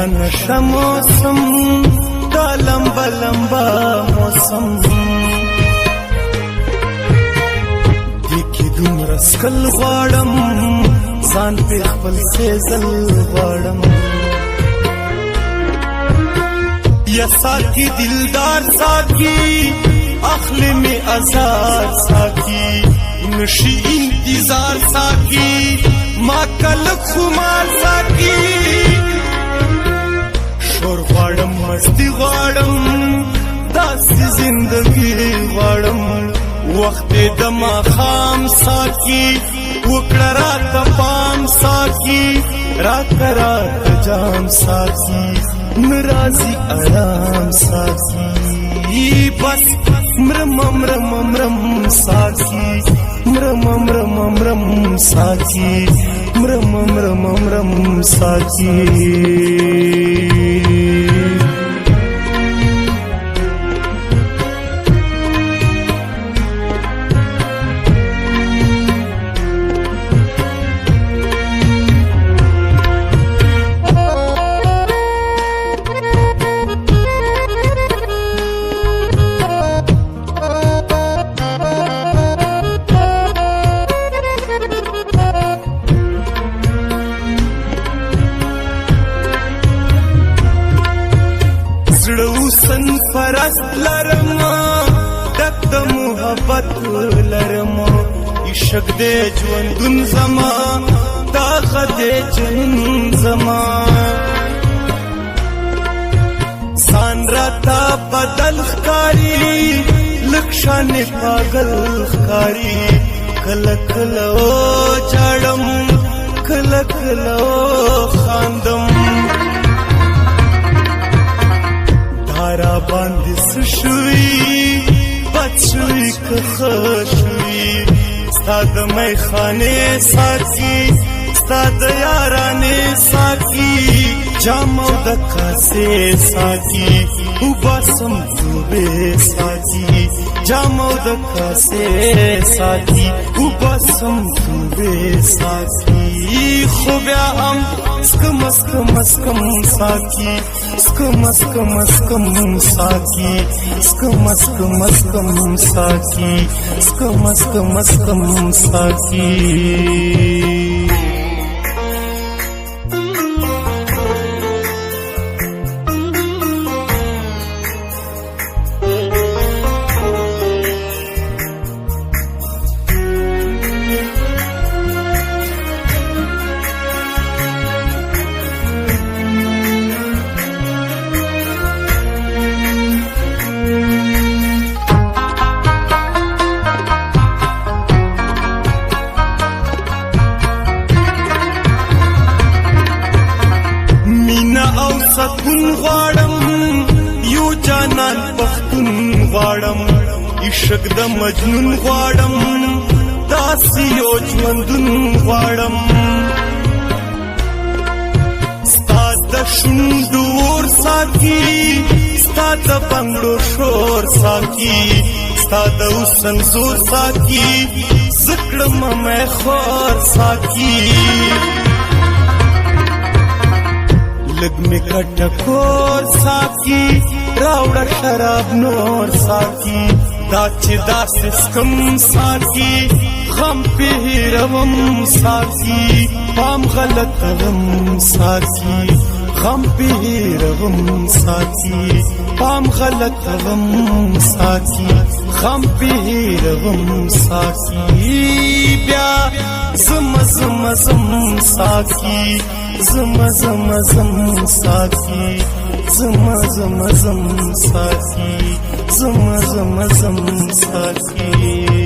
نشه موسم دا لمبا لمبا موسم دیکی دومره سکل غواړم ځان پې خپل سیزل غواړم یا ساکی دلدار ساکی اخلی میں ازار ساکی نشی انتظار ساکی ما کلک خمار ساکی شور غواړم مستی غواړم داسې زندگی غواړم وخت د ماښام ساکی وکړه راته پام ساکی راته راته جام ساکی نرازی آرام ساکی بس مرم مرم مرم ساکی مرم مرم مرم ساکی مرم مرم مرم ساکی سن پرست لرما دک د محبت لرما عشق دې ژوندون زما داغه دې جنون زما سان راتا بدل ښکاری لکشان پاگل ښکاری کله کله جاړم کله کله خاندم را باندې سشوي بچوي که خشوي ستا د میخانې ساکی ستا د یارانې ساکی جام او د کاسې ساکی وباسم دوبې ساکی جام او د کاسې ساکی وباسم دوبې ساکی خو بیا هم سکم سکم سکم ساکی سکم سکم سکم ساکی سکم سکم سکم ساکی سکم سکم سکم ساکی سکون غواړم یو جانان پختون غواړم عشق د مجنون غواړم داسې یو ژوندون غواړم ستا د شونډو اور ساکی ستا د بنګړو شور ساکی ستا د حسن زور ساکی زه کړم مې خور ساکی لگ میں کٹکور ساکی راوڑا شراب نور ساکی داچ داس سکم ساکی غم پہ روم ساکی پام غلط غم ساکی غم پہ روم ساکی پام غلط غم ساکی غم پہ روم ساکی بیا زم زم زم ساکی زم زم زم ساکی زم زم زم ساکی زم زم زم ساکی